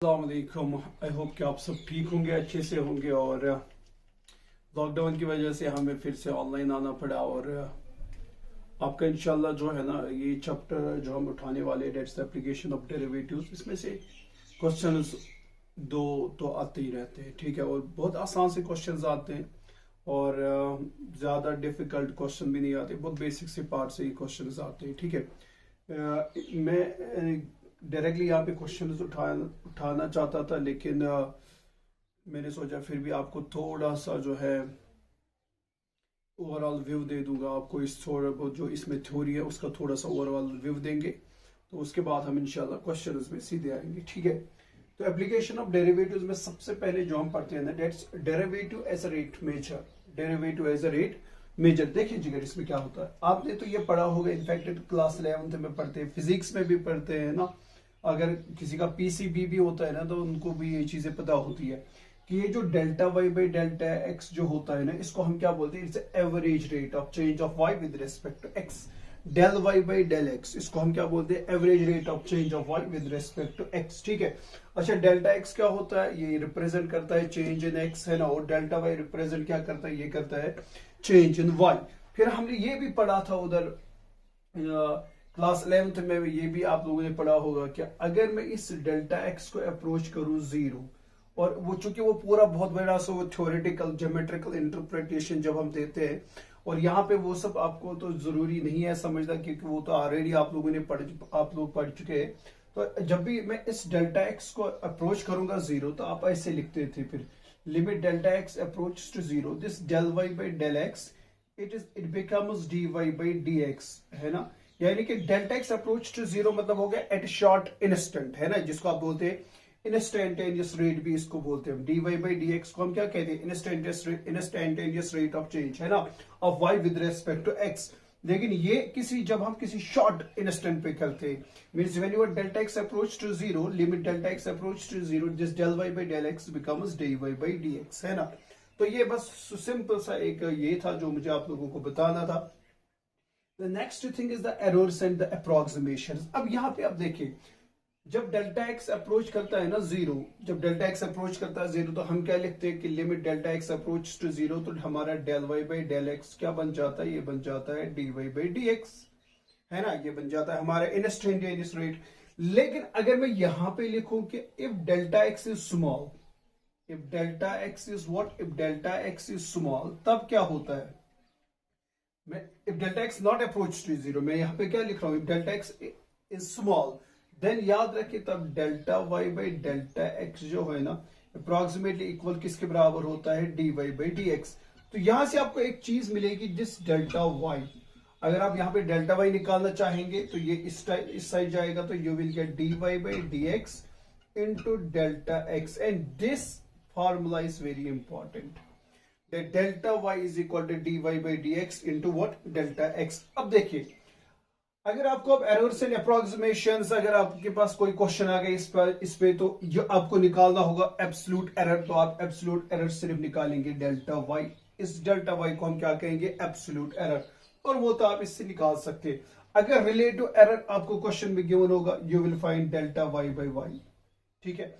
अस्सलामुअलैकुम। I hope कि आप सब ठीक होंगे, अच्छे से होंगे। और लॉकडाउन की वजह से हमें फिर से ऑनलाइन आना पड़ा। और आपका इंशाल्लाह जो है ना, ये चैप्टर जो हम उठाने वाले, that's the application of derivatives, इसमें से क्वेश्चंस दो तो आते ही रहते हैं, ठीक है। और बहुत आसान से क्वेश्चंस आते हैं और ज़्यादा डिफिकल्ट क्वेश्चन भी नहीं आते, बहुत बेसिक से पार्ट से ही क्वेश्चंस आते हैं, ठीक है। मैं डायरेक्टली यहाँ पे क्वेश्चन उठाना चाहता था, लेकिन मैंने सोचा फिर भी आपको थोड़ा सा जो है ओवरऑल व्यू दे दूंगा आपको। इस थोड़ा बहुत जो इसमें थ्योरी है उसका थोड़ा सा ओवरऑल व्यू देंगे, तो उसके बाद हम इंशाल्लाह क्वेश्चंस में सीधे आएंगे, ठीक है। तो एप्लीकेशन ऑफ डेरिवेटिव्स में सबसे पहले जो हम पढ़ते हैं ना, that's derivative as a rate measure. Derivative as a rate measure, देखिए जिगर इसमें क्या होता है, आपने तो ये पढ़ा होगा, इनफैक्ट क्लास 11th में पढ़ते हैं, फिजिक्स में भी पढ़ते हैं ना। अगर किसी का पीसीबी भी होता है ना, तो उनको भी ये चीजें पता होती है कि ये जो delta Y by delta x जो होता है ना, इसको हम क्या बोलते हैं, it's average rate of change of Y with respect to X. Del Y by del X, इसको हम क्या बोलते हैं, average rate of change of Y with respect to X, ठीक है। अच्छा, डेल्टा एक्स क्या होता है, ये रिप्रेजेंट करता है चेंज इन एक्स, है ना। और डेल्टा वाई रिप्रेजेंट क्या करता है, ये करता है चेंज इन वाई। फिर हमने ये भी पढ़ा था उधर क्लास 11th में, ये भी आप लोगों ने पढ़ा होगा कि अगर मैं इस डेल्टा एक्स को अप्रोच करूं जीरो, और वो चूंकि वो पूरा बहुत बड़ा सा वो थ्योरेटिकल ज्योमेट्रिकल इंटरप्रिटेशन जब हम देते हैं, और यहाँ पे वो सब आपको तो जरूरी नहीं है समझना, क्योंकि वो तो ऑलरेडी आप लोगों ने आप लोग पढ़ चुके हैं। तो जब भी मैं इस डेल्टा एक्स को अप्रोच करूंगा जीरो, तो आप ऐसे लिखते थे फिर, limit delta x approach to zero, this del Y by del X it becomes D Y by D x, है ना। यानी कि delta x approach to zero मतलब हो गया एट शॉर्ट इंस्टेंट, है ना, जिसको आप बोलते हैं इंस्टेंटेनियस रेट भी इसको बोलते हैं। D Y by D X को हम क्या कहते हैं, इंस्टेंटेनियस रेट ऑफ चेंज, है ना, of Y with respect to X. लेकिन ये जब हम किसी शॉर्ट इंस्टेंट पे करते हैं, means when your delta x approach to zero, limit delta x approach to zero, this del Y by del X becomes D Y by D x, है ना। तो ये बस सिंपल सा एक ये था जो मुझे आप लोगों को बताना था। The next thing is the errors and the approximations। अब यहाँ पे आप देखिए, जब डेल्टा एक्स अप्रोच करता है ना जीरो, जब डेल्टा एक्स अप्रोच करता है जीरो, तो हम क्या लिखते हैं कि limit delta x approach to zero, तो हमारा del Y by del x क्या बन जाता है, ये बन जाता है d Y by D x, है ना, ये बन जाता है हमारा इंस्टेंटेनियस रेट। लेकिन अगर मैं यहाँ पे लिखूं कि if delta x is small, if delta x is what, if delta x is small, तब क्या होता है, मैं if delta x not approach to zero, मैं यहाँ पे क्या लिख रहा हूँ, if delta x is small, then याद रखिए तब delta Y by delta x जो है ना, अप्रोक्सीमेटली इक्वल किसके बराबर होता है, d Y by D x. तो यहां से आपको एक चीज मिलेगी, दिस डेल्टा वाई। अगर आप यहाँ पे डेल्टा वाई निकालना चाहेंगे तो ये इस साइड जाएगा, तो you will get d Y by D x into delta x, and this formula is very important, that delta y is equal to dy by dx into what, delta x। अब देखिए, अगर आपको अब errors and approximations, अगर आपके पास कोई question आ गया इस पे तो जो आपको निकालना होगा एब्सोल्यूट एरर, तो आप एब्सोल्यूट एरर सिर्फ निकालेंगे डेल्टा y। इस डेल्टा y को हम क्या कहेंगे, एब्सोल्यूट एरर, और वो तो आप इससे निकाल सकते हैं। अगर रिलेटिव एरर आपको क्वेश्चन में गिवन होगा, you will find delta y by y, ठीक है।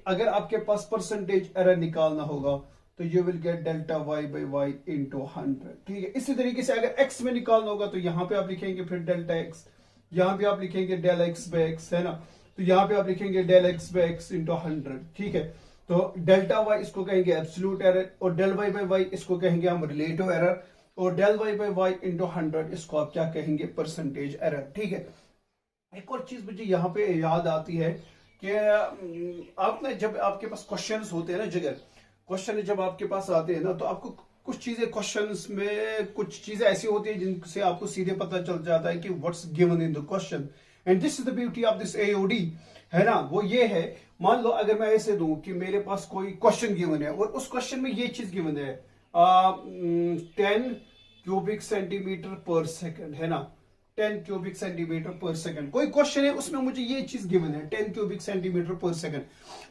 अगर आपके पास परसेंटेज एरर निकालना होगा, तो you will get delta Y by y into 100, ठीक है। इसी तरीके से अगर एक्स में निकालना होगा, तो यहाँ पे आप लिखेंगे फिर डेल्टा एक्स, यहाँ पे आप लिखेंगे डेल एक्स बाई एक्स, है ना, तो यहाँ पे आप लिखेंगे del x by x into 100, ठीक है। तो डेल्टा वाई इसको कहेंगे एब्सोल्यूट एरर, और डेल वाई बाई वाई इसको कहेंगे हम रिलेटिव एरर, और del Y by y into 100 इसको आप क्या कहेंगे, परसेंटेज एरर, ठीक है। एक और चीज मुझे यहाँ पे याद आती है कि आपने जब आपके पास क्वेश्चन होते हैं ना जिगर, क्वेश्चन जब आपके पास आते हैं ना, तो आपको कुछ चीजें क्वेश्चंस में कुछ चीजें ऐसी होती है जिनसे आपको सीधे पता चल जाता है कि what's given in the question, and this is the beauty of this AOD, है ना। वो ये है, मान लो अगर मैं ऐसे दूं कि मेरे पास कोई क्वेश्चन गिवन है, और उस क्वेश्चन में ये चीज गिवन है 10 क्यूबिक सेंटीमीटर पर सेकेंड, है ना, 10 क्यूबिक सेंटीमीटर पर सेकंड, कोई क्वेश्चन है उसमें मुझे ये चीज गिवन है 10 क्यूबिक सेंटीमीटर पर सेकंड।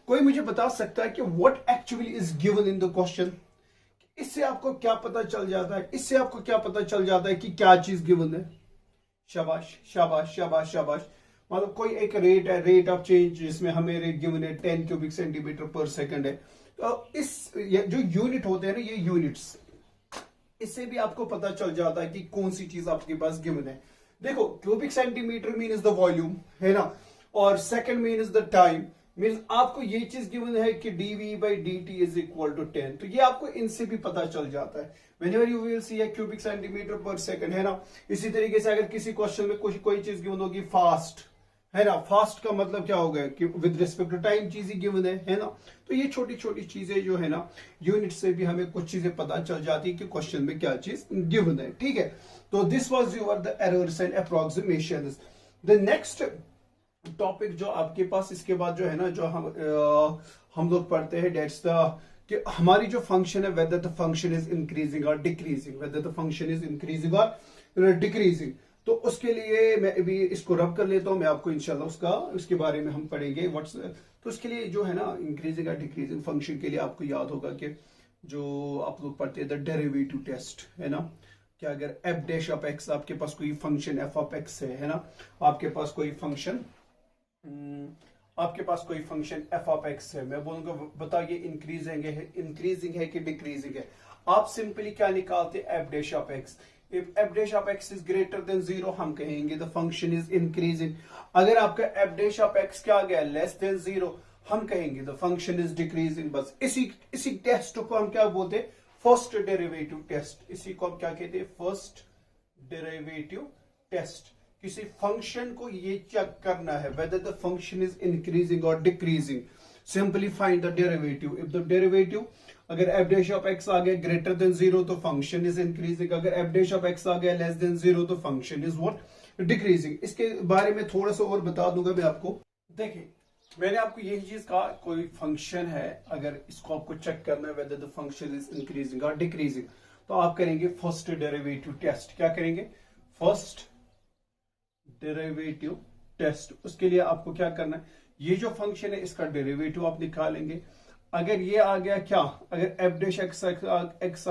कोई मुझे बता सकता है कि what actually is given in the question, इससे आपको क्या पता चल जाता है, इससे आपको क्या पता चल जाता है कि क्या चीज गिवन है। शाबाश शाबाश शाबाश शाबाश। मतलब कोई एक रेट है, रेट ऑफ चेंज, जिसमें हमें रेट गिवन है 10 क्यूबिक सेंटीमीटर पर सेकंड है। तो इस जो यूनिट होते हैं ना, ये यूनिट्स, इससे भी आपको पता चल जाता है कि कौन सी चीज आपके पास गिवन है। देखो, cubic centimetre mean is the volume, है ना, और second mean is the time. Mean आपको ये चीज गिवन है कि dv/dt इज इक्वल टू 10, तो ये आपको इनसे भी पता चल जाता है। whenever you will see a cubic centimeter per second, है ना। इसी तरीके से अगर किसी क्वेश्चन में कोई चीज गिवन होगी फास्ट, है ना, फास्ट का मतलब क्या होगा कि विद रिस्पेक्ट टू टाइम चीज ही गिवन है ना। तो ये छोटी छोटी चीजें जो है ना, यूनिट से भी हमें कुछ चीजें पता चल जाती है कि क्वेश्चन में क्या चीज गिवन है, ठीक है। तो this was your the errors and approximations. The next topic जो आपके पास इसके बाद जो है ना, जो हम लोग पढ़ते हैं, डेट्स द कि हमारी जो फंक्शन है, whether the function is increasing और decreasing, whether the function is increasing और डिक्रीजिंग। तो उसके लिए मैं अभी इसको रब कर लेता हूं, मैं आपको इंशाल्लाह उसके बारे में हम पढ़ेंगे व्हाट्स। तो उसके लिए जो है ना, इंक्रीजिंग और डिक्रीजिंग फंक्शन के लिए आपको याद होगा कि जो आप लोग पढ़ते हैं द डेरिवेटिव टेस्ट, है ना, कि अगर एफ डैश ऑफ एक्स, आपके पास कोई फंक्शन एफ ऑफ एक्स है ना, आपके पास कोई फंक्शन एफ ऑफ एक्स है, मैं बोलूंगा बताइए इंक्रीजिंग है कि डिक्रीजिंग है। आप सिंपली क्या निकालते हैं, F dash of x. If F dash of x is greater than 0, हम कहेंगे द फंक्शन इज इंक्रीजिंग। अगर आपका एफ डैश ऑफ एक्स क्या आ गया, लेस देन 0, हम कहेंगे द फंक्शन इज डिक्रीजिंग। बस इसी टेस्ट को हम क्या बोलते हैं, फर्स्ट डेरिवेटिव टेस्ट। इसी को हम क्या कहते हैं, फर्स्ट डेरिवेटिव टेस्ट। किसी फंक्शन को ये चेक करना है whether the function is increasing और decreasing, simply find the derivative. If the derivative, अगर एफ डैश ऑफ एक्स आ गया ग्रेटर देन 0 तो फंक्शन इज इंक्रीजिंग, अगर एफ डैश ऑफ एक्स आ गया लेस देन 0 तो फंक्शन इज व्हाट, डिक्रीजिंग। इसके बारे में थोड़ा सा और बता दूंगा मैं आपको। देखिए, मैंने आपको यही चीज कहा, कोई फंक्शन है, अगर इसको आपको चेक करना है whether the function is increasing और डिक्रीजिंग, तो आप करेंगे फर्स्ट डेरिवेटिव टेस्ट। क्या करेंगे, फर्स्ट डेरिवेटिव टेस्ट। उसके लिए आपको क्या करना है, ये जो फंक्शन है इसका डेरिवेटिव आप निकालेंगे। अगर ये आ गया क्या, अगर एफ डैश एक्स आ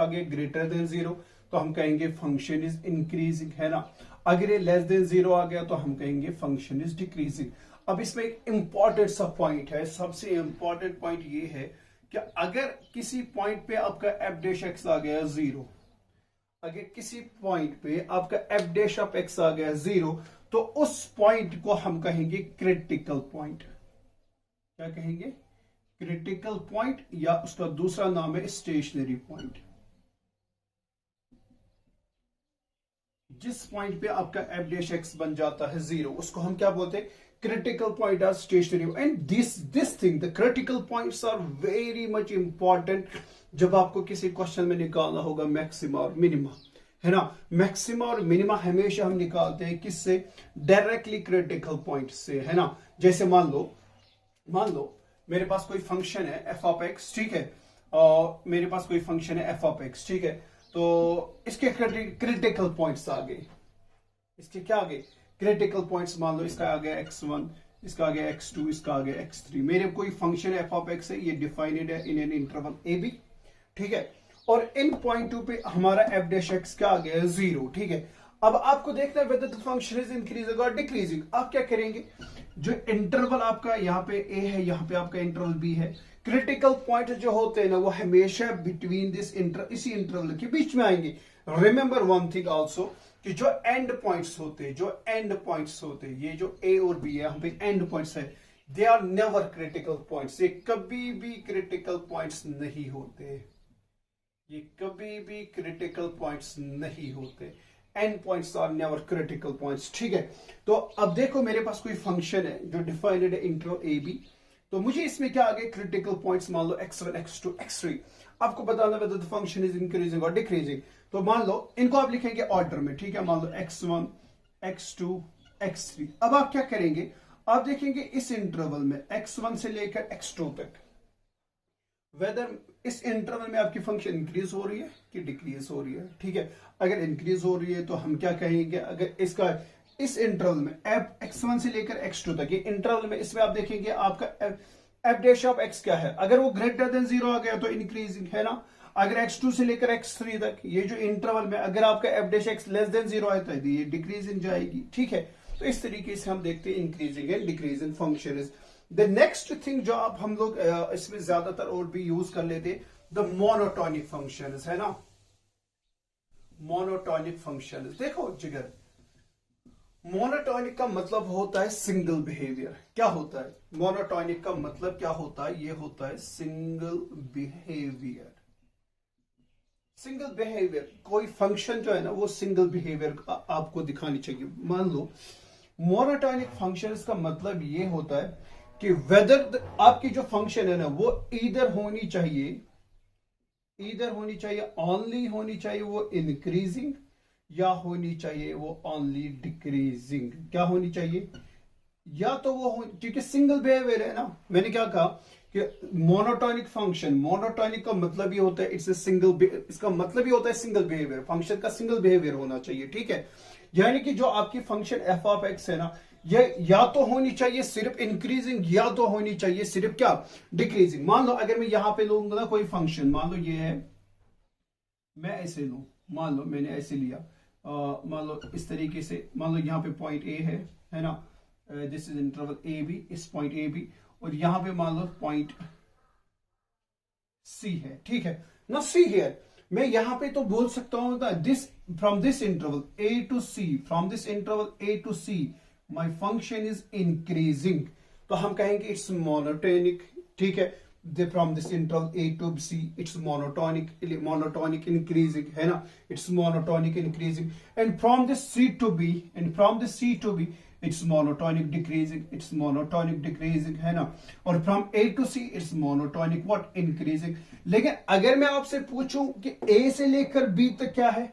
गया ग्रेटर देन 0 तो हम कहेंगे फंक्शन इज इंक्रीजिंग, है ना। अगर ये लेस देन 0 आ गया तो हम कहेंगे फंक्शन इज डिक्रीजिंग। अब इसमें एक इंपॉर्टेंट सा पॉइंट है, सबसे इंपॉर्टेंट पॉइंट ये है कि अगर किसी पॉइंट पे आपका एफ डैश एक्स आ गया 0, अगर किसी पॉइंट पे आपका एफ डैश ऑफ एक्स आ गया 0, तो उस पॉइंट को हम कहेंगे क्रिटिकल पॉइंट। क्या कहेंगे, क्रिटिकल पॉइंट, या उसका दूसरा नाम है स्टेशनरी पॉइंट। जिस पॉइंट पे आपका एफ डैश एक्स बन जाता है 0, उसको हम क्या बोलते हैं, critical point or stationary। and this thing, the critical points are very much important जब आपको किसी क्वेश्चन में निकालना होगा मैक्सिमा और मिनिमा, है ना। मैक्सिमा और मिनिमा हमेशा हम निकालते हैं किससे, डायरेक्टली क्रिटिकल पॉइंट से, है ना। जैसे मान लो मेरे पास कोई फंक्शन है एफ ऑफ एक्स, ठीक है, और मेरे पास कोई फंक्शन है एफ ऑफ एक्स, ठीक है। तो इसके क्रिटिकल पॉइंट्स आ गए, इसके क्या आ गए, क्रिटिकल पॉइंट्स। मान लो इसका आ गया x1, इसका आ गया x2, इसका आ गया x3। मेरे कोई फंक्शन एफ ऑफ एक्स है, ये डिफाइनेड है in an interval a b, ठीक है। और इन पॉइंट 2 पे हमारा एफ डैश एक्स क्या आ गया, 0, ठीक है। अब आपको देखना है whether the function is increasing और डिक्रीजिंग। आप क्या करेंगे, जो इंटरवल आपका यहाँ पे a है, यहाँ पे आपका इंटरवल b है, क्रिटिकल पॉइंट जो होते हैं ना, वो हमेशा बिटवीन दिस इसी इंटरवल के बीच में आएंगे। रिमेंबर वन थिंग आल्सो, कि जो एंड पॉइंट्स होते हैं, ये जो a और b है, यहाँ पे एंड पॉइंट्स है, they are never critical points. ये कभी भी क्रिटिकल पॉइंट्स नहीं होते, end points are never critical points, ठीक है। तो अब देखो, मेरे पास कोई फंक्शन है जो डिफाइनेड है इंटरवल a b, तो मुझे इसमें क्या आ गए, क्रिटिकल पॉइंट्स। मान लो x1, x2, x3। आपको बताना weather the function is increasing और डिक्रीजिंग। तो मान लो इनको आप लिखेंगे ऑर्डर में, ठीक है। मान लो x1, x2, x3। अब आप क्या करेंगे, आप देखेंगे इस इंटरवल में x1 से लेकर x2 तक, वेदर इस इंटरवल में आपकी फंक्शन इंक्रीज हो रही है कि डिक्रीज हो रही है, ठीक है। अगर इंक्रीज हो रही है तो हम क्या कहेंगे, अगर इसका इस इंटरवल में x1 से लेकर x2 तक, ये इंटरवल में, इसमें आप देखेंगे आपका एफ डैश ऑफ एक्स क्या है, अगर वो ग्रेटर देन 0 आ गया तो इंक्रीजिंग, है ना। अगर x2 से लेकर x3 तक, ये जो इंटरवल में अगर आपका F dash x less than 0 आया तो ये डिक्रीजिंग जाएगी, ठीक है। तो इस तरीके से हम देखते हैं increasing and decreasing function is the next thing जो आप हम लोग इसमें ज्यादातर और भी यूज कर लेते द मोनोटोनिक फंक्शन है ना। मोनोटोनिक फंक्शन देखो जिगर, मोनोटोनिक का मतलब होता है सिंगल बिहेवियर। क्या होता है मोनोटोनिक का मतलब, क्या होता है, ये होता है सिंगल बिहेवियर। सिंगल बिहेवियर, कोई फंक्शन जो है ना वो सिंगल बिहेवियर आपको दिखानी चाहिए। मान लो मोनोटोनिक फंक्शन का मतलब ये होता है कि वेदर आपकी जो फंक्शन है ना वो इधर होनी चाहिए, ओनली होनी चाहिए वो इंक्रीजिंग, या होनी चाहिए वो ओनली डिक्रीजिंग। क्या होनी चाहिए, या तो वो क्योंकि सिंगल बिहेवियर है ना। मैंने क्या कहा कि मोनोटोनिक फंक्शन, मोनोटोनिक का मतलब ये होता है इट्स ए सिंगल, इसका मतलब ये होता है सिंगल बिहेवियर, फंक्शन का सिंगल बिहेवियर होना चाहिए, ठीक है। यानी कि जो आपकी फंक्शन एफ ऑफ एक्स है ना, ये या तो होनी चाहिए सिर्फ इंक्रीजिंग, या तो होनी चाहिए सिर्फ क्या, डिक्रीजिंग। मान लो अगर मैं यहां पे लूंगा ना कोई फंक्शन, मान लो ये है, मैं ऐसे लूं, मान लो मैंने ऐसे लिया, मान लो इस तरीके से, मान लो यहाँ पे पॉइंट ए है ना, this is interval A B, इस पॉइंट ए बी, और यहां पे मान लो पॉइंट सी है, ठीक है ना। सी है, मैं यहां पे तो बोल सकता हूं this from this interval A to C, from this interval A to C my function is increasing, तो हम कहेंगे इट्स मोनोटोनिक, ठीक है। From this interval A to C, it's monotonic increasing, है ना, it's monotonic increasing, and from this C to B, it's monotonic decreasing, है ना, और from A to C it's monotonic what, increasing। लेकिन अगर मैं आपसे पूछूं कि A से लेकर B तक क्या है,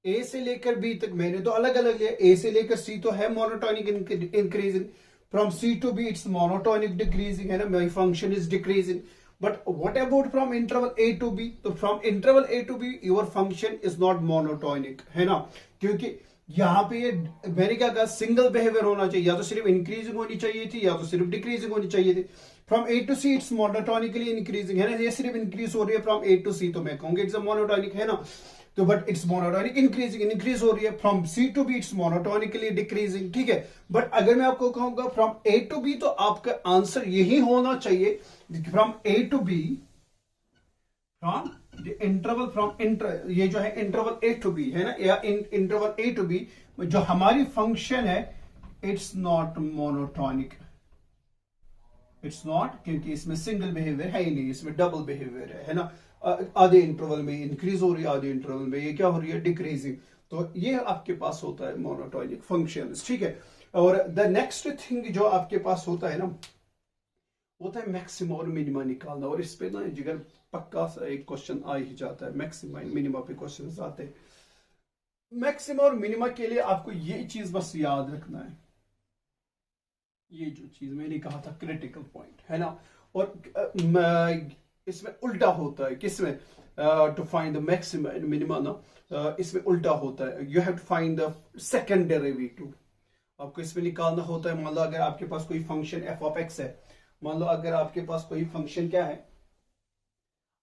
A से लेकर B तक मैंने तो अलग अलग लिया, A से लेकर C तो है monotonic increasing, from C to B it's monotonic decreasing, है ना, my function is decreasing। But what about from interval A to B? तो from interval A to B your function is not monotonic, है ना, क्योंकि यहाँ पे ये मैंने क्या कहा, सिंगल बिहेवियर होना चाहिए, या तो सिर्फ इंक्रीजिंग होनी चाहिए थी, या तो सिर्फ डिक्रीजिंग होनी चाहिए थी। From A to C it's monotonically increasing, है ना, ये सिर्फ इंक्रीज हो रही है फ्रॉम ए टू सी, तो मैं कहूंगा इट्स मोनोटोनिक, है ना। तो बट इट्स मोनोटोनिक इंक्रीज हो रही है, from C to B it's monotonically decreasing, ठीक है। बट अगर मैं आपको कहूंगा फ्रॉम ए टू बी, तो आपका आंसर यही होना चाहिए, from A to B, from interval, ये जो है इंटरवल ए टू बी है ना, या इंटरवल ए टू बी जो हमारी फंक्शन है it's not monotonic, it's not, क्योंकि इसमें सिंगल बिहेवियर है ही नहीं, इसमें डबल बिहेवियर है ना। आधे इंटरवल में इंक्रीज हो रही है, आधे इंटरवल में ये क्या हो रही है, डिक्रीजिंग। तो ये आपके पास होता है मोनोटोनिक फंक्शन, ठीक है। और द नेक्स्ट थिंग जो आपके पास होता है ना, होता है मैक्सिमा और मिनिमा निकालना। और इस पे ना जिगर पक्का सा एक क्वेश्चन आ ही जाता है, मैक्सिमा मिनिमा पे क्वेश्चन आते हैं। मैक्सिमा और मिनिमा के लिए आपको ये चीज बस याद रखना है, ये जो चीज मैंने कहा था क्रिटिकल पॉइंट, है ना। और इसमें उल्टा होता है, किसमें, to find the maxima and minima ना, इसमें उल्टा होता है, you have to find the second derivative. आपको इसमें निकालना होता है, मान लो अगर आपके पास कोई फंक्शन एफ ऑफ एक्स है, मान लो अगर आपके पास कोई फंक्शन क्या है,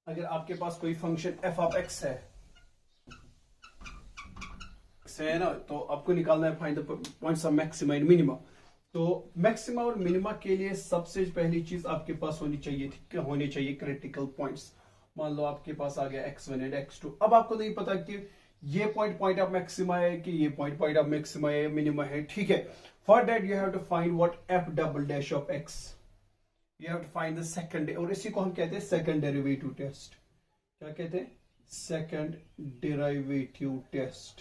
अगर आपके पास कोई फंक्शन एफ ऑफ एक्स है ना, तो आपको निकालना है find the points of maxima and minima. तो मैक्सिमा और मिनिमा के लिए सबसे पहली चीज आपके पास होनी चाहिए क्रिटिकल पॉइंट्स। मान लो आपके पास आ गया x1 एंड x2, अब आपको नहीं पता कि ये पॉइंट ऑफ मैक्सिमा है कि ये पॉइंट ऑफ मैक्सिमा है, मिनिमा है, ठीक है। For that you have to find what f double dash of x, you have to find the second, और इसी को हम कहते हैं सेकंड डेरिवेटिव टेस्ट। क्या कहते हैं, सेकंड डेरिवेटिव टेस्ट,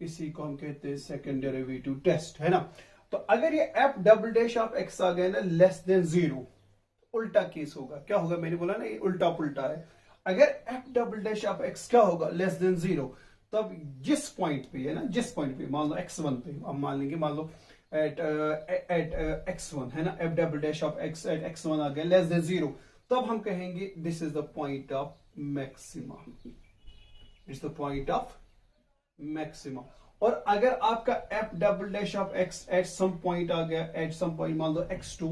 इसी को हम कहते हैं सेकंड डेरिवेटिव टेस्ट, है ना। तो अगर ये f double dash of x आ गया ना लेस देन 0, उल्टा केस होगा, क्या होगा, मैंने बोला ना ये उल्टा पुल्टा है। अगर f double dash of x क्या होगा, लेस देन 0, तब जिस पॉइंट पे है ना, जिस पॉइंट पे मान लो x1 पे, अब मान लेंगे, मान लो एट x1 है ना, f double dash of x at x1 आ गया लेस देन 0, तब हम कहेंगे this is the point of maxima, it's the point of maxima. और अगर आपका f double dash of x at some point आ गया, एट सम पॉइंट मान लो x2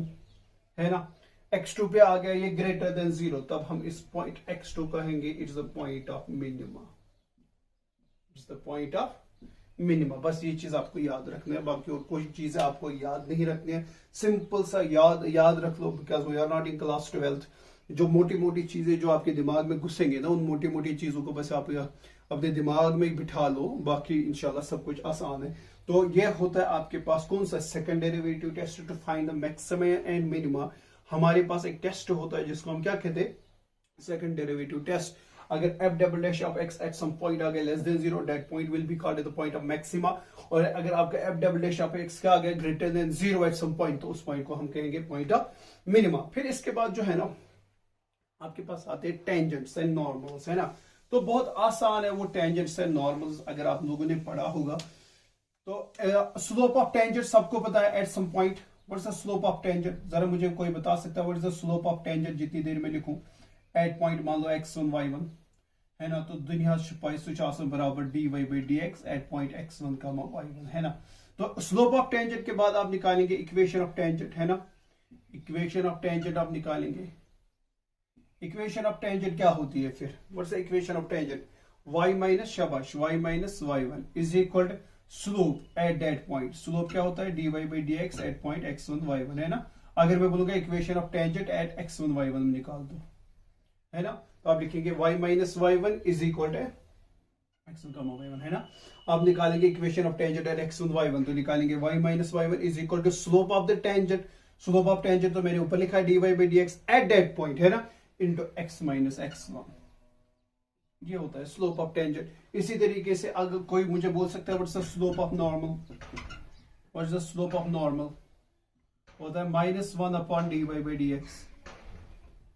है ना, x2 पे आ गया ये ग्रेटर देन 0, तब हम इस पॉइंट x2 कहेंगे it's the point of minima, it's the point of minima. बस ये चीज आपको याद रखना है, बाकी और कोई चीजें आपको याद नहीं रखनी है। सिंपल सा याद रख लो, because we are not in class 12। जो मोटी मोटी चीजें जो आपके दिमाग में घुसेंगे ना, उन मोटी मोटी चीजों को बस आप अपने दिमाग में बिठा लो, बाकी इंशाल्लाह सब कुछ आसान है। तो ये होता है आपके पास कौन सा second derivative test to find the maximum and minima. हमारे पास एक टेस्ट होता है जिसको हम क्या कहते हैं, सेकंड डेरिवेटिव टेस्ट। अगर f double dash of x at some point आ गया less than 0, that point will be called the point of maxima. और अगर आपका f double dash of x का आ गया greater than 0 at some point, तो उस पॉइंट को हम कहेंगे पॉइंट ऑफ मिनिमा। फिर इसके बाद जो है ना आपके पास आते हैं टेंजेंट्स एंड नॉर्मल्स, है ना। तो बहुत आसान है वो टेंजेंट्स एंड नॉर्मल्स, अगर आप लोगों ने पढ़ा होगा तो। स्लोप ऑफ टेंजेंट सबको पता है at some point. What is the slope of tangent, जरा मुझे कोई बता सकता है what is the slope of tangent जितनी देर में लिखूं एट पॉइंट मान लो x1 y1, है ना। तो दुनिया छुपाई सुच बराबर dy by dx at point x1 y1, है ना। तो स्लोप ऑफ टेंजेंट के बाद आप निकालेंगे इक्वेशन ऑफ टेंजेंट, है ना। इक्वेशन ऑफ टेंजेंट आप निकालेंगे। इक्वेशन ऑफ टेंजेंट क्या होती है फिर, what's the equation of tangent, y minus शाबाश y minus y1 is equal slope at that point. Slope क्या होता है dy by dx at point x1 y1, है ना। अगर मैं बोलूंगा equation of tangent at x1 y1 निकाल दो, है ना। तो आप लिखेंगे y minus y1 is equal to x1 y1, है ना। आप निकालेंगे equation of tangent at x1 y1, तो निकालेंगे y minus y1 is equal to slope of the tangent. Slope of tangent तो मैंने ऊपर लिखा है dy by dx at that point, है ना, इनटू x माइनस x1। ये होता है स्लोप ऑफ टेंजेंट। इसी तरीके से अगर कोई मुझे बोल सकता है what's the slope of normal, what's the slope of normal, होता है -1 upon dy by dx,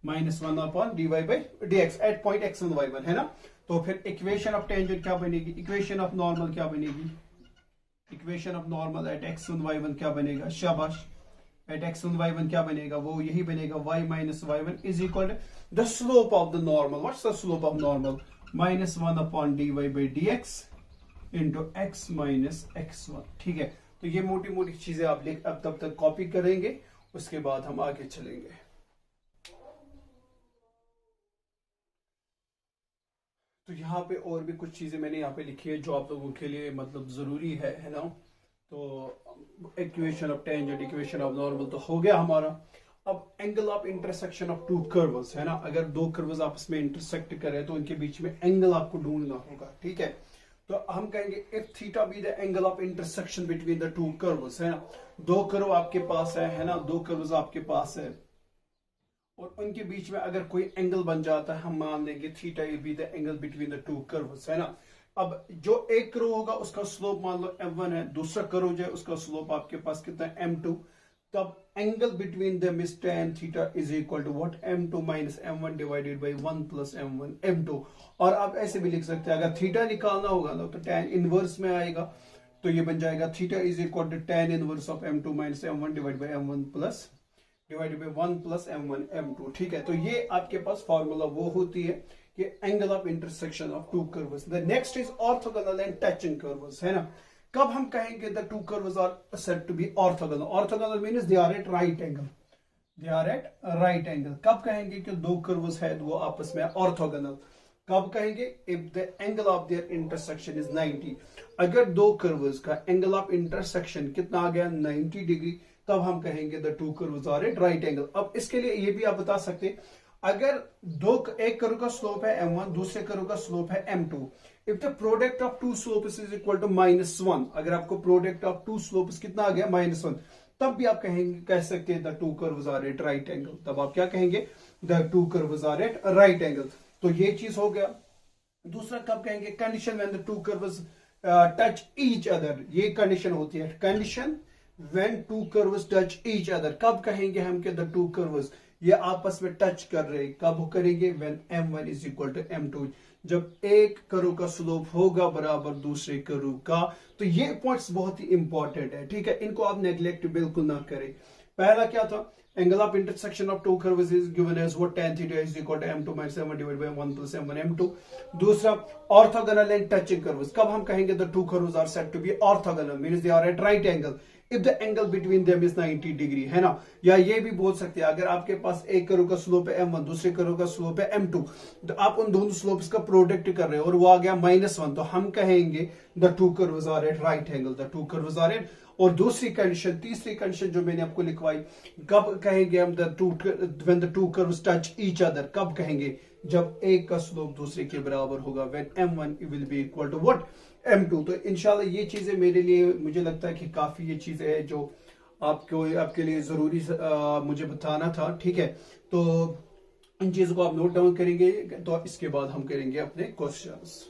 -1 upon dy by dx at point x1 y1, है ना। तो फिर इक्वेशन ऑफ टेंजेंट क्या बनेगी, इक्वेशन ऑफ नॉर्मल क्या बनेगी, equation of normal at x1 y1 क्या बनेगा, शाबाश, एट x1 y1 क्या बनेगा, वो यही बनेगा y minus y1 is equal the slope of the normal. What's the slope of normal, -1 upon dy by dx into x minus x1, ठीक है। तो ये मोटी मोटी चीजें आप अब तब तक कॉपी करेंगे, उसके बाद हम आगे चलेंगे। तो यहाँ पे और भी कुछ चीजें मैंने यहाँ पे लिखी है जो आप लोगों के लिए मतलब जरूरी है ना। तो equation of tangent, equation of normal तो हो गया हमारा। अब angle of intersection of two curves, है ना। अगर दो कर्व्स आपस में इंटरसेक्ट करें तो उनके बीच में एंगल आपको ढूंढना होगा, ठीक है। तो हम कहेंगे if theta be the angle of intersection between the two curves, है ना। दो कर्व आपके पास है ना, दो कर्व्स आपके पास है और उनके बीच में अगर कोई एंगल बन जाता है, हम मान लेंगे theta be the angle between the two curves, है ना। अब जो एक कर्व होगा उसका स्लोप मान लो m1 है, दूसरा कर्व जो है उसका स्लोप आपके पास कितना है m2, तब angle between them is tan theta is equal to what, m2 minus m1 divided by 1 plus m1 m2। और आप ऐसे भी लिख सकते हैं, अगर थीटा निकालना होगा ना तो tan इनवर्स में आएगा, तो ये बन जाएगा theta is equal to tan inverse of m2 minus m1 divide by m1 plus divided by 1 plus m1 m2, ठीक है। तो ये आपके पास फॉर्मूला वो होती है कि angle of intersection of two curves. The next is orthogonal and touching curves, है ना। कब हम कहेंगे the two curves are said to be orthogonal, orthogonal means they are at right angle, they are at right angle. कब कहेंगे कि दो curves है वो आपस में ऑर्थोगोनल, कब कहेंगे, if the angle of their intersection is 90। अगर दो कर्व्स का एंगल ऑफ इंटरसेक्शन कितना आ गया 90 डिग्री, तब हम कहेंगे the two curves are at right angle. अब इसके लिए ये भी आप बता सकते हैं, अगर एक कर्व का स्लोप है m1, दूसरे कर्व का स्लोप है m2, if the product of two slopes is equal to -1, अगर आपको प्रोडक्ट ऑफ टू स्लोप्स कितना आ गया -1, तब भी आप कह सकते हैं the two curves are at right angle. तब आप क्या कहेंगे, the two curves are at right angle. तो ये चीज हो गया। दूसरा कब कहेंगे, condition when the two curves touch each other, ये कंडीशन होती है, condition when two curves touch each other. कब कहेंगे हम कि द टू कर्व्स ये आपस में टच कर रहे, कब करेंगे, when m1 is equal to m2, जब एक कर्व का स्लोप होगा बराबर दूसरे कर्व का। तो ये पॉइंट्स बहुत ही इंपॉर्टेंट है, ठीक है, इनको आप नेग्लेक्ट बिल्कुल ना करें। पहला क्या था, angle of intersection of two curves is given as what, tan theta is equal to m2 minus m1 divided by 1 plus m1 m2। दूसरा ऑर्थोगोनल एंड टचिंग कर्व्स, कब हम कहेंगे the two curves are said to be orthogonal means they are at right angle if the angle between them is 90 degree, है ना। या ये भी बोल सकते हैं अगर आपके पास एक कर्व का स्लोप है m1, दूसरे कर्व का स्लोप है m2, तो आप उन दोनों स्लोप्स का प्रोडक्ट कर रहे हो और वो आ गया -1, तो हम कहेंगे the two curves are at right angle, the two curves are at. और दूसरी कंडीशन, तीसरी कंडीशन जो मैंने आपको लिखवाई, कब कहेंगे हम when the two curves touch each other, कब कहेंगे, जब एक का स्लोप दूसरे के बराबर होगा, when m1 will be equal to what, m2। तो इंशाल्लाह ये चीजें मेरे लिए, मुझे लगता है कि काफी ये चीजें हैं जो आपके लिए जरूरी मुझे बताना था, ठीक है। तो इन चीजों को आप नोट डाउन करेंगे, तो इसके बाद हम करेंगे अपने क्वेश्चंस।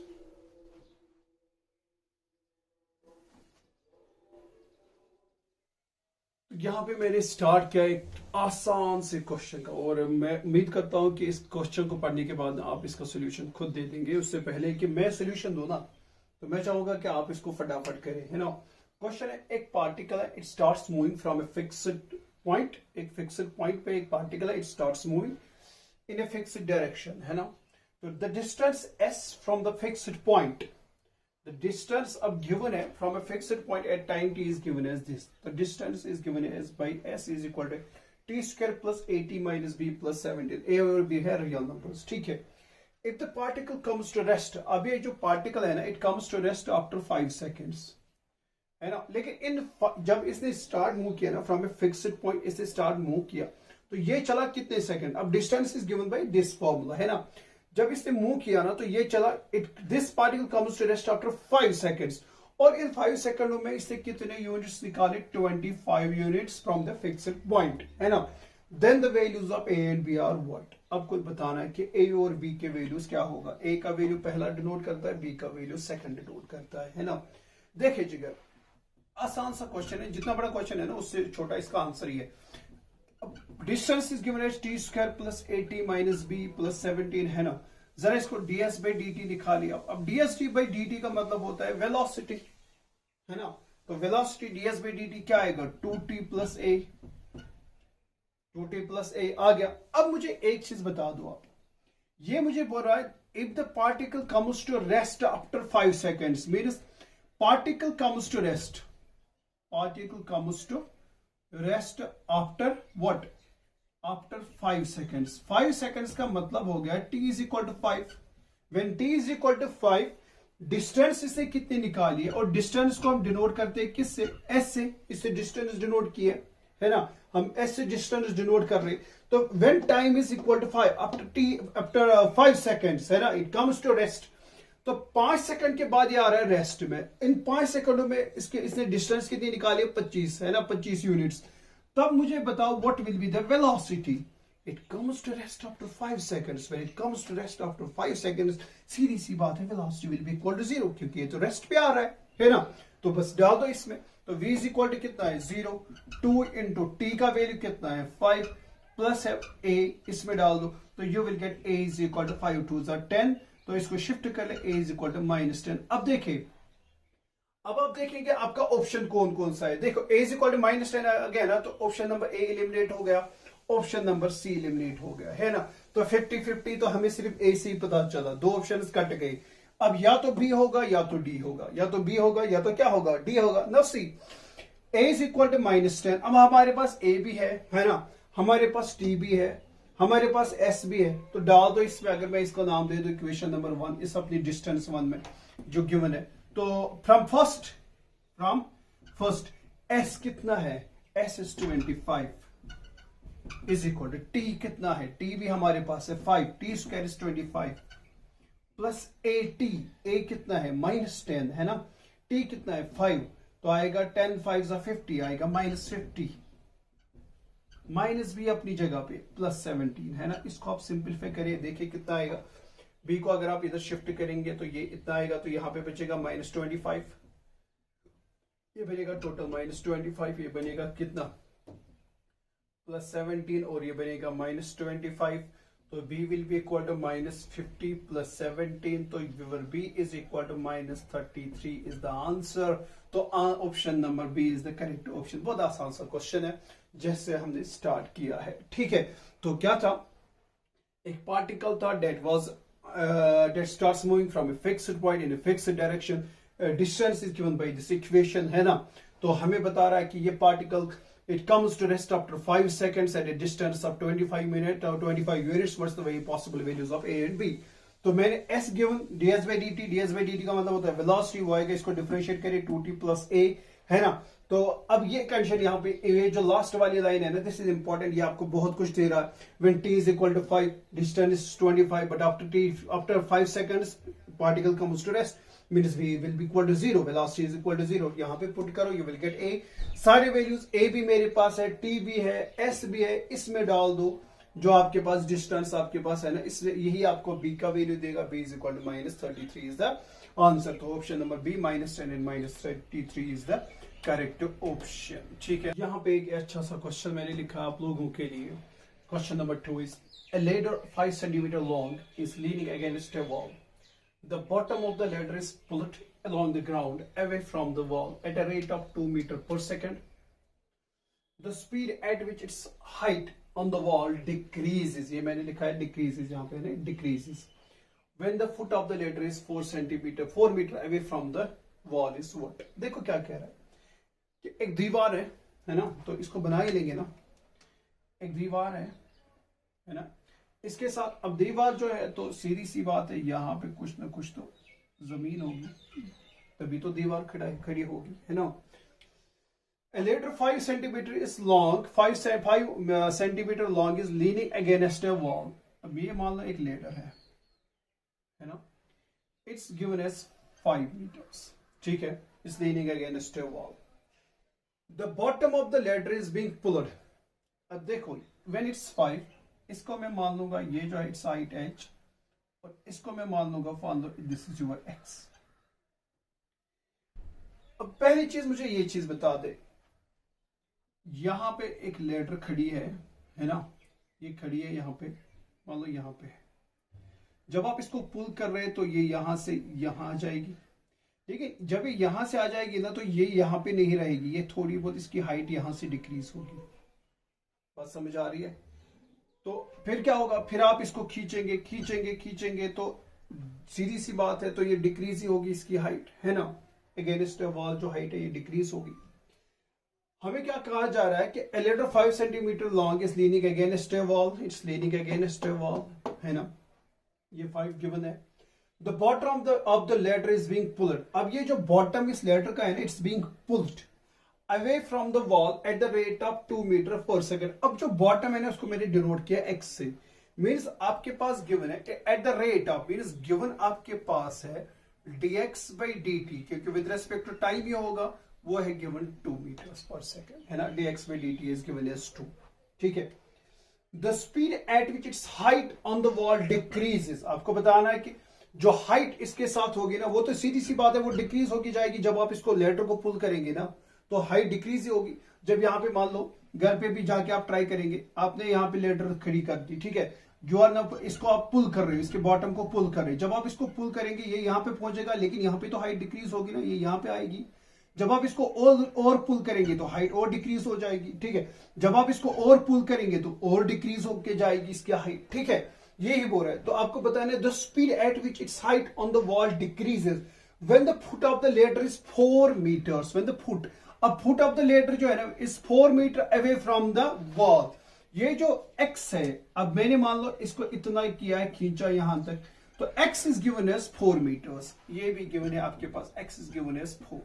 यहाँ पे मैंने स्टार्ट किया एक आसान से क्वेश्चन का, और मैं उम्मीद करता हूं कि इस क्वेश्चन को पढ़ने के बाद आप इसका सोल्यूशन खुद दे देंगे। उससे पहले कि मैं सोल्यूशन दूं ना, तो मैं चाहूंगा कि आप इसको फटाफट करें, है ना। क्वेश्चन है, एक पार्टिकल है, it starts moving from a fixed point, एक फिक्स्ड पॉइंट पे एक पार्टिकल है, it starts moving in a fixed direction, है ना। तो the distance s from the fixed point, the distance of given है from a fixed point at time t is given as this. The distance is given as by s is equal to t square plus 80 minus b plus 17. a और b है real numbers, ठीक है। If the particle comes to rest, अब ये जो particle है ना, it comes to rest after 5 seconds, है ना। लेकिन जब इसने स्टार्ट मूव किया ना, फ्रॉम ए फिक्स्ड पॉइंट इसने स्टार्ट मूव किया, तो ये चला कितने सेकंड, अब distance is given by this formula, है ना। जब इसने मूव किया ना, तो ये चला, this particle comes to rest after 5 seconds, और इन 5 सेकंडों में इसने कितने यूनिट्स निकाले, 25 units from the fixed point, है ना। Then the values of a and b are what, अब कुछ बताना है कि ए और बी के वैल्यूज क्या होगा। ए का वैल्यू पहला डिनोट करता है, बी का वैल्यू सेकंड डिनोट करता है ना। देखिए जिगर, आसान सा क्वेश्चन है, जितना बड़ा क्वेश्चन है ना उससे छोटा इसका आंसर ही है। Distance is given as t square plus 80 minus b plus 17, है ना। जरा इसको ds बाई डी टी लिखा लिया। अब ds बाई डी टी का मतलब होता है वेलोसिटी, है ना। तो velocity ds by d t क्या आएगा, 2t plus a, 2t plus a आ गया। अब मुझे एक चीज बता दो आप, ये मुझे बोल रहा है if the particle comes to rest after 5 seconds, means particle comes to rest, particle comes to rest after what, after 5 seconds। 5 seconds का मतलब हो गया t is equal to 5। when t is equal to 5, distance इसे कितनी निकाली है, और distance को हम डिनोट करते हैं किससे, s से। इससे डिस्टेंस डिनोट किए, है ना, हम s से डिस्टेंस डिनोट कर रहे। तो when time is equal to 5, after 5 seconds, है ना, it comes to rest। तो 5 सेकंड के बाद ये आ रहा है रेस्ट में। इन 5 सेकंडों में इसने डिस्टेंस कितनी निकाली है, 25, है ना, 25 यूनिट्स। तब मुझे बताओ what will be the velocity. It comes to rest after 5 seconds, when it comes to rest after 5 seconds, सीधी सी बात है, velocity will be equal to 0, क्योंकि ये तो रेस्ट पे आ रहा है ना। तो बस डाल दो इसमें, तो v इज इक्वल टू कितना है 0, 2 इंटू टी का वैल्यू कितना है 5 प्लस है a, इसमें डाल दो, तो you will get a is equal to 5 2 10। तो इसको शिफ्ट कर ले, a इज इक्वल टू -10। अब देखिए, अब आप देखेंगे आपका ऑप्शन कौन कौन सा है। देखो a इज इक्वल टू -10 आ गया ना, तो ऑप्शन नंबर a एलिमिनेट हो गया, ऑप्शन नंबर c एलिमिनेट हो गया, है ना। तो 50-50 तो हमें सिर्फ a से ही पता चला, दो ऑप्शंस कट गए। अब या तो b होगा या तो d होगा, या तो b होगा या तो क्या होगा, d होगा ना। c a is equal to -10। अब हमारे पास a भी है ना, हमारे पास t भी है, हमारे पास s भी है। तो डाल दो इसमें, अगर मैं इसको नाम दे दूं इक्वेशन नंबर 1, इस अपनी डिस्टेंस 1 में जो गिवन है। तो फ्रॉम फर्स्ट s कितना है, s is 25 is equal to t कितना है, t भी हमारे पास है 5, t square is 25 plus a कितना है -10, है ना। t कितना है 5, तो आएगा 10 5 50, आएगा -50, माइनस भी अपनी जगह पे प्लस 17, है ना। इसको आप सिंपलीफाई करिए, देखिए कितना आएगा। b को अगर आप इधर शिफ्ट करेंगे तो ये इतना आएगा, तो यहाँ पे बचेगा -25, ये बनेगा टोटल -25, ये बनेगा कितना प्लस 17, और ये बनेगा -25। तो b will be equal to -50 plus 17, तो b is equal to -33 is the answer. तो option number B is the correct option. बहुत आसान सा क्वेश्चन है जैसे हमने स्टार्ट किया है, ठीक है। तो क्या था, एक पार्टिकल था that starts moving from a fixed point in a fixed direction, distance is given by this equation, है ना। तो हमें बता रहा है कि ये particle it comes to rest after 5 seconds at a distance of 25 minute और 25 units what's the very possible values of a and b. तो मैंने s given ds by dt का मतलब होता है वेलोसिटी, वो आएगा, इसको डिफरेंशिएट करें 2t प्लस a, है ना। तो अब ये कंडीशन यहाँ पे ये जो लास्ट वाली लाइन है ना, दिस इज इंपॉर्टेंट, ये आपको बहुत कुछ दे रहा है। When t is equal to 5 distance is 25 but after 5 seconds particle comes to rest means v will be equal to 0, velocity is equal to 0। यहाँ पे पुट करो, यू विल गेट a। सारे वैल्यूज a भी मेरे पास है, t भी है, s भी है, इसमें डाल दो जो आपके पास डिस्टेंस आपके पास है ना, इसलिए यही आपको b का वैल्यू देगा। b is equal to -33 is the answer. तो option number B -10 and -33 is the correct option. ठीक है, यहाँ पे एक अच्छा सा क्वेश्चन मैंने लिखा आप लोगों के लिए। Question number 2 is a ladder 5 centimeter long is leaning against a wall. The bottom of the ladder is pulled along the ground away from the wall at a rate of 2 meters per second. The speed at which its height on the wall decreases, ये मैंने लिखा है decreases, यहाँ पे नहीं decreases, when the foot of the ladder is 4 meter away from the wall is what? देखो क्या कह रहा है कि एक दीवार है ना, तो इसको बना ही लेंगे ना, एक दीवार है ना, इसके साथ अब दीवार जो है तो सीधी सी बात है, यहाँ पे कुछ ना कुछ तो जमीन होगी तभी तो दीवार खड़ी होगी, है ना। A ladder 5 centimeter is long, 5 centimeter long is leaning against a wall. अब ये मान लो एक लेडर है ना, it's given as 5 meters, ठीक है, it's leaning against a wall. The bottom of the ladder is being pulled. अब देखो when it's 5, इसको मैं मान लूंगा ये जो है इट्स हाइट h, और इसको मैं मान लूंगा मान लो दिस इज योर x। अब पहली चीज मुझे ये चीज बता दे, यहां पे एक लेडर खड़ी है ना, ये खड़ी है यहाँ पे, मान लो यहाँ पे, जब आप इसको पुल कर रहे हैं तो ये यहां से यहां आ जाएगी, ठीक है। जब ये यहां से आ जाएगी ना तो ये यहां पे नहीं रहेगी, ये थोड़ी बहुत इसकी हाइट यहां से डिक्रीज होगी। बात समझ आ रही है? तो फिर क्या होगा, फिर आप इसको खींचेंगे तो सीधी सी बात है, तो ये डिक्रीज ही होगी इसकी हाइट, है ना, अगेंस्ट वॉल जो हाइट है ये डिक्रीज होगी। हमें क्या कहा जा रहा है कि a ladder 5 centimeter long is leaning against a wall, it's leaning against a wall, है ना, ये 5 गिवन है। The bottom of the ladder is being pulled. अब ये जो बॉटम इस लेडर का है ना, it's being pulled away from the wall at the rate of 2 meter per second. अब जो बॉटम है ना उसको मैंने डिनोट किया x से, मीन्स आपके पास गिवन है at the rate of, means given आपके पास है dx by dt, क्योंकि विद रेस्पेक्ट टू टाइम ये होगा, वो है गिवन 2 meters per second, है ना, dx by dt is given as 2, ठीक है। The speed at which its height on the wall decreases, आपको बताना है कि जो हाइट इसके साथ होगी ना, वो तो सीधी सी बात है, वो डिक्रीज होगी जाएगी। जब आप इसको लेडर को पुल करेंगे ना तो हाइट डिक्रीज ही होगी। जब यहाँ पे मान लो घर पे भी जाके आप ट्राई करेंगे, आपने यहाँ पे लेडर खड़ी कर दी, ठीक है, जो है ना, इसको आप पुल कर रहे हो, इसके बॉटम को पुल कर रहे हो। जब आप इसको पुल करेंगे ये यहाँ पे पहुंचेगा, लेकिन यहाँ पे तो हाइट डिक्रीज होगी ना, ये यहाँ पे आएगी। जब आप इसको और पुल करेंगे तो हाइट और डिक्रीज हो जाएगी, ठीक है। जब आप इसको और पुल करेंगे तो और डिक्रीज होके जाएगी इसकी हाइट, ठीक है, यही बोल रहा है। तो आपको बताना है the speed at which it's height on the wall decreases when the foot of the ladder is 4 meters, when the foot, अब फुट ऑफ द लेडर जो है ना is 4 meter away from the wall. ये जो x है, अब मैंने मान लो इसको इतना किया है, खींचा यहां तक, तो x is given as 4 meters, ये भी गिवन है आपके पास, x इज गिवन एज 4,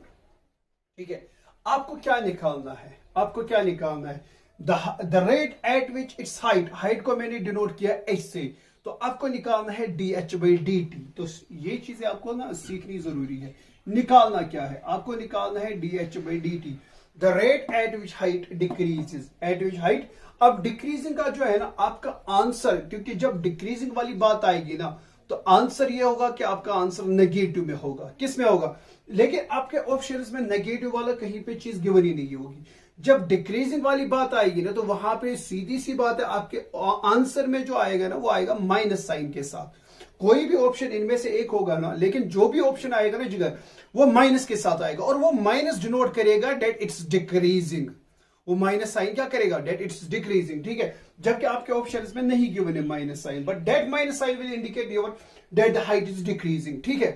ठीक है। आपको क्या निकालना है, आपको क्या निकालना है, the rate at which it's height, height को मैंने डिनोट किया h से, तो आपको निकालना है dh by dt। तो ये चीजें आपको ना सीखनी जरूरी है। निकालना क्या है, आपको निकालना है dh by dt, the rate at which height decreases, eight which height. अब डिक्रीजिंग का जो है ना आपका आंसर, क्योंकि जब डिक्रीजिंग वाली बात आएगी ना तो आंसर ये होगा कि आपका आंसर नेगेटिव में होगा। किस में होगा, लेकिन आपके ऑप्शंस में नेगेटिव वाला कहीं पे चीज गिवन ही नहीं होगी। जब डिक्रीजिंग वाली बात आएगी ना तो वहां पे सीधी सी बात है, आपके आंसर में जो आएगा ना वो आएगा माइनस साइन के साथ। कोई भी ऑप्शन इनमें से एक होगा ना, लेकिन जो भी ऑप्शन आएगा ना जिगर, वो माइनस के साथ आएगा, और वो माइनस डिनोट करेगा डेट इट्स डिक्रीजिंग। वो माइनस साइन क्या करेगा, डेट इट्स डिक्रीजिंग, ठीक है। जबकि आपके ऑप्शंस में नहीं गिवन है minus sign, but that minus sign will indicate your that the height is decreasing, ठीक है।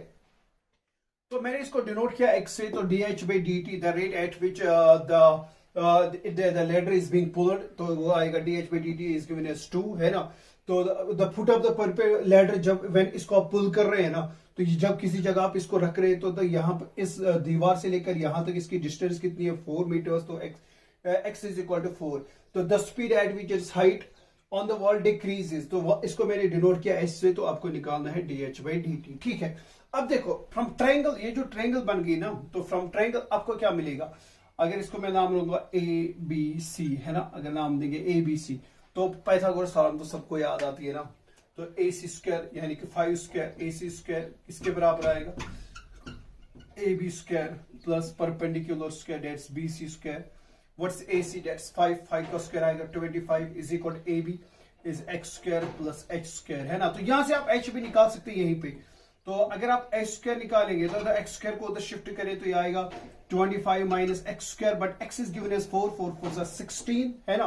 तो मैंने इसको डिनोट किया x से, तो dh by dt the rate at which the ladder is being pulled, तो वो आएगा dh by dt is given as 2, है ना। तो the foot of the ladder, जब व्हेन इसको आप पुल कर रहे हैं ना, तो जब किसी जगह आप इसको रख रहे हैं तो यहाँ पर इस दीवार से लेकर यहाँ तक इसकी डिस्टेंस कितनी है, 4 मीटर्स, तो x इज इक्वल टू 4। तो the speed at which is height on the wall decreases, तो इसको मैंने डिनोट किया s से, तो आपको निकालना है dh by dt, ठीक है। अब देखो फ्रॉम ट्रायंगल, ये जो ट्रायंगल बन गई ना, तो फ्रॉम ट्रायंगल आपको क्या मिलेगा, अगर इसको मैं नाम लूंगा ABC, है ना, अगर नाम देंगे ABC, तो पाइथागोरस थ्योरम तो सबको याद आती है ना, तो AC स्क्वायर यानी कि 5 स्क्वायर AC स्क्वायर किसके बराबर आएगा, AB square plus perpendicular square that's BC square, what's AC, that's 5 का स्क्वायर आएगा 25 is equal to AB is x square plus h square, है ना। तो यहां से आप h भी निकाल सकते हैं यहीं पे, तो अगर आप h स्क्वायर निकालेंगे तो x स्क्वायर को उधर शिफ्ट करें तो ये आएगा 25 minus x square, but x is given as 4 4 16, है ना।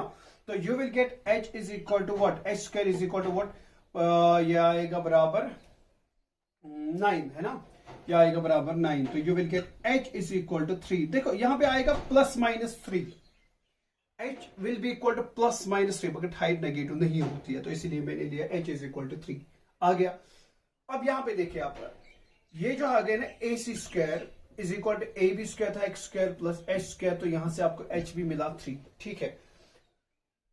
तो you will get h is equal to what, h square is equal to what, ये आएगा बराबर 9, है ना, ये आएगा बराबर 9। तो you will get h is equal to 3। देखो यहां पे आएगा plus minus 3, h will be equal to plus minus 3, but height negative नहीं होती है, तो इसीलिए मैंने लिया h इज इक्वल टू 3 आ गया। अब यहां पे देखिए आप, ये जो आ गया ना AC square is equal to AB square था x square plus h square, तो यहां से आपको h भी मिला 3, ठीक है।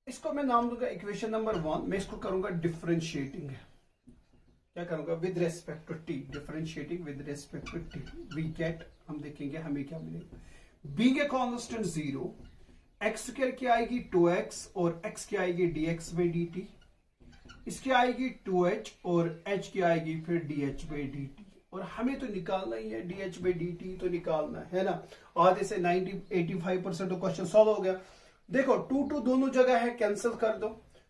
इसको मैं नाम दूंगा इक्वेशन नंबर 1, मैं इसको करूंगा डिफरेंशिएटिंग, क्या करूंगा, with respect to t, differentiating with respect to t, we get, हम देखेंगे हमें क्या मिलेगा। Being a constant 0, x square की आएगी 2x और x की आएगी dx by dt, इसकी आएगी 2h और h की आएगी फिर dh by dt, और हमें तो निकालना ही है dh by dt, तो निकालना है ना। आधे से 85% तो क्वेश्चन सॉल्व हो गया। देखो 2 दोनों जगह है, कैंसिल कर दो,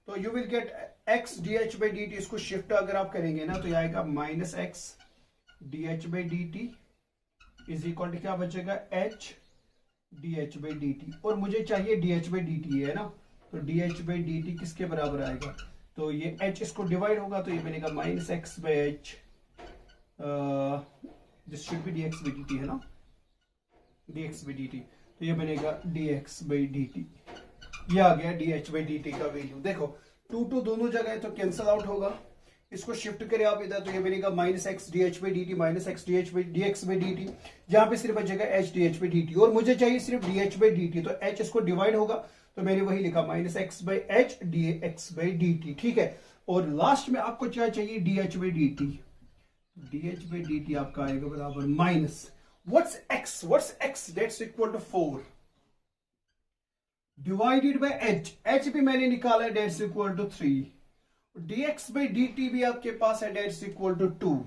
तो you will get x dh by dt, इसको शिफ्ट अगर आप करेंगे ना तो ये आएगा minus x dh by dt is equal to क्या बचेगा, h dh by dt, और मुझे चाहिए dh by dt, है ना, तो dh by dt किसके बराबर आएगा, तो ये h इसको डिवाइड होगा तो ये बनेगा minus x by H, this should be dx by dt, है ना, dx by dt, तो ये बनेगा dx by dt, ये आ गया dh by dt का वैल्यू। देखो 2 दोनों जगह है तो कैंसिल आउट होगा, इसको शिफ्ट करें आप इधर तो ये बनेगा minus x dh by dt minus x dx by dt, यहाँ पे सिर्फ बचेगा h dh by dt, और मुझे चाहिए सिर्फ dh by dt, तो h इसको डिवाइड होगा तो मैंने वही लिखा minus x by H dx by dt, ठीक है। और लास्ट में आपको क्या चाहिए, dh by dt, dh by dt आपका आएगा बराबर minus what's x that's equal to 4 divided by h भी मैंने निकाला है, that's equal to 3, dx by dt भी आपके पास है, दैट्स इक्वल टू 2,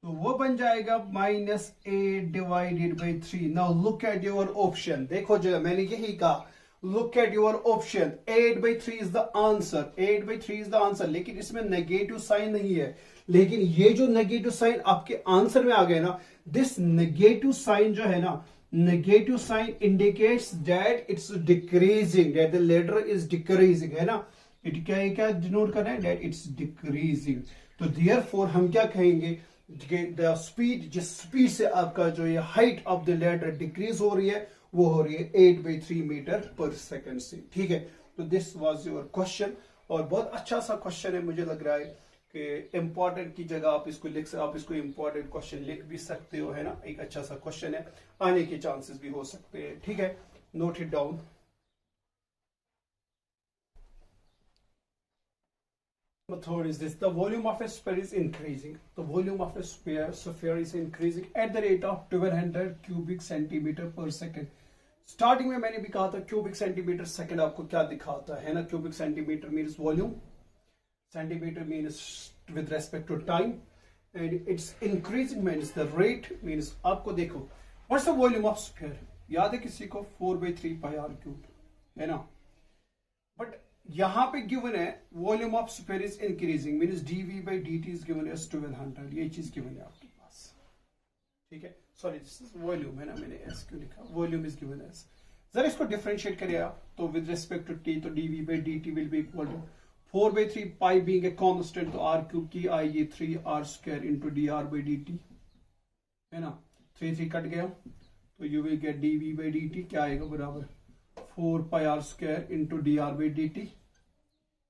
तो वो बन जाएगा minus 8 divided by 3। Now look at your option, देखो जो मैंने यही कहा, look at your option, 8 by 3 is the answer, 8 by 3 is the answer, लेकिन इसमें नेगेटिव साइन नहीं है, लेकिन ये जो नेगेटिव साइन आपके आंसर में आ गए ना, दिस नेगेटिव साइन जो है ना, negative sign indicates that it's decreasing, that the ladder is decreasing, है ना, इट क्या डिनोट कर रहा है, दैट इट्स डिक्रीजिंग। तो देयरफॉर हम क्या कहेंगे, द स्पीड, जिस स्पीड से आपका जो ये height of the ladder decrease हो रही है वो हो रही है 8 by 3 मीटर पर सेकंड से, ठीक है। तो दिस वाज योर क्वेश्चन, और बहुत अच्छा सा क्वेश्चन है, मुझे लग रहा है कि इंपॉर्टेंट की जगह आप इसको इंपॉर्टेंट क्वेश्चन लिख भी सकते हो, है ना, एक अच्छा सा क्वेश्चन है, आने के चांसेस भी हो सकते हैं, ठीक है, note it down. Method is this: the volume of a sphere is increasing. The volume of a sphere is increasing at the rate of 1200 cubic centimeter per second. Starting में मैंने भी कहा था क्यूबिक सेंटीमीटर सेकंड आपको क्या दिखाता है ना, cubic centimetre means volume, centimetre means with respect to time, and it's increasing means the rate, means आपको देखो what's the volume of sphere, याद है किसी को, 4/3 पाई r क्यूब, है ना, बट यहां पे गिवन है volume of sphere is increasing means dv by dt is given as 1200, ये चीज गिवन है आपके पास, ठीक है, सॉरी दिस इज वॉल्यूम, है ना, मैंने एस क्यों लिखा, वॉल्यूम इज गिवन एज, जरा इसको डिफरेंशिएट करिए आप, तो विद रिस्पेक्ट टू t, तो dv by dt will be equal to 4/3 pi being a constant, तो r क्यूब की आएगी 3r square into dr by dt, है ना, 3 कट गया, तो you will get d v by d t क्या आएगा बराबर 4 pi r square into d r by d t,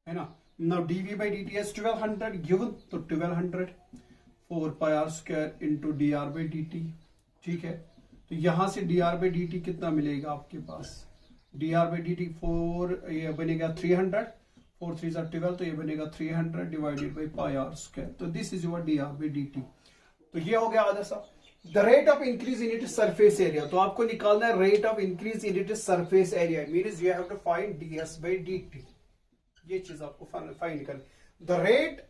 है ना। Now d v by d t as 1200 given, तो 1200 4 pi r square into d r by d t, ठीक है। तो यहां से d r by d t कितना मिलेगा आपके पास, d r by d t 4 ये बनेगा 300, 4 3 12, तो ये बनेगा 300 divided by pi r square, तो this is your d r by d t. तो ये हो गया आधा सा। The rate of increase in it surface area, तो आपको निकालना है rate of increase in it surface area, means you have to find d s by d t, ये चीज आपको फाइंड करनी। The rate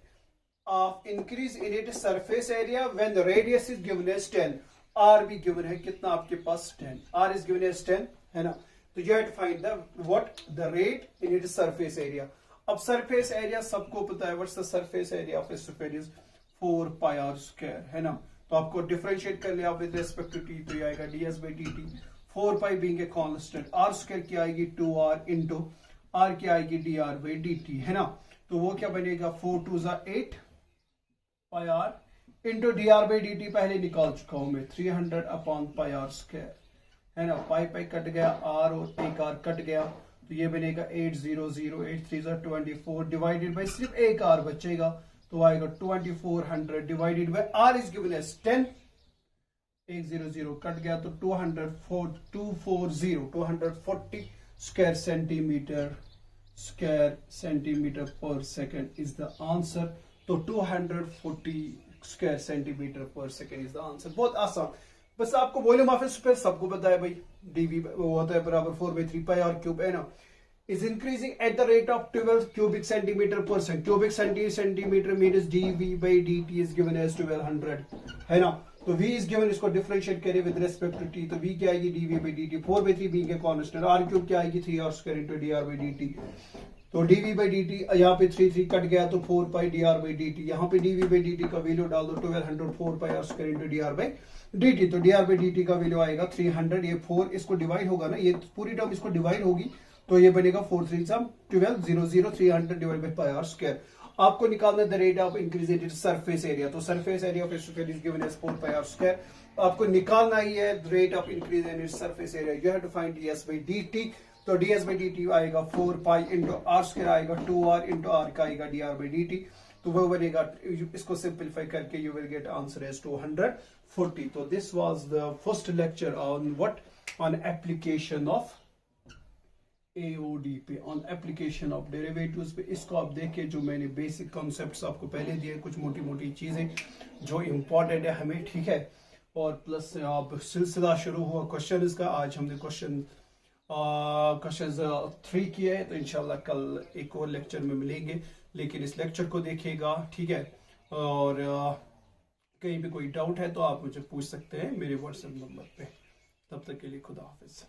of increase in it surface area when the radius is given as 10, r भी given है कितना आपके पास 10, r is given as 10, है ना। तो you have to find the what the rate in it surface area. अब surface area सबको पता है, what's the surface area of a sphere is 4 pi r square, है ना। तो आपको डिफरेंशिएट कर लिया विद रिस्पेक्ट टू टी, तो ये आएगा ds by d t, 4 pi being a constant, r square की आएगी 2r इंटू आर की आएगी dr बाई डी टी, है ना। तो वो क्या बनेगा 4 2 8 pi r into dr by d t पहले निकाल चुका हूं मैं 300 अपॉन पाई आर स्क्वायर, है ना। पाई पाई कट गया, आर और एक आर कट गया, तो ये बनेगा 800 8 3 24 डिवाइडेड बाई सिर्फ एक आर बचेगा, तो आएगा 2400 divided by r is given as 10, 100 cut गया, तो 240 square centimetre per second is the answer. तो 240 square centimetre per second is the answer. बहुत आसान, बस आपको वॉल्यूम ऑफ स्पेस सबको पता है भाई, डीवी वो होता है बराबर 4/3 पाई आर क्यूब, है ना। is increasing at the rate of 12 cubic centimeter per second. Cubic centimeter means dv by dt is given as 1200, है ना। तो v is given, इसको डिफरेंशिएट करें विद रिस्पेक्ट टू t, तो v क्या आएगी dv by dt, 4/3 b के constant, r cube क्या आएगी 3r square into dr by dt, तो dv by dt यहाँ पे 3 कट गया, तो 4 पाई dr by dt, यहाँ पे dv by dt का वैल्यू डाल दो 1200 4 पाई r square into dr by dt, तो dr by dt का वैल्यू आएगा 300, ये 4 इसको डिवाइड होगा ना, ये पूरी टर्म इसको डिवाइड होगी, तो ये बनेगा 4 3 12 0 300 divide by pi r square. आपको निकालना है the rate of increase in surface area, तो surface area of a sphere is given as 4 pi r square. आपको निकालना ही है rate of increase in surface area, you have to find ds by dt, तो ds by dt आएगा 4 pi into are square आएगा 2r into are का आएगा dr bye dt, तो वो बनेगा, इसको सिंपलीफाई करके you will get answer as 240। तो this was the first lecture on what, on application of AOD पे, ऑन एप्लीकेशन ऑफ डेरिवेटिव्स पे। इसको आप देखिए, जो मैंने बेसिक कॉन्सेप्ट्स आपको पहले दिए, कुछ मोटी मोटी चीजें जो इम्पोर्टेंट है हमें, ठीक है। और प्लस अब सिलसिला शुरू हुआ क्वेश्चन का, आज हमने क्वेश्चन 3 किया है, तो इंशाल्लाह कल एक और लेक्चर में मिलेंगे, लेकिन इस लेक्चर को देखिएगा, ठीक है। और कहीं भी कोई डाउट है तो आप मुझे पूछ सकते हैं मेरे व्हाट्सएप नंबर पे। तब तक के लिए खुदा हाफिज।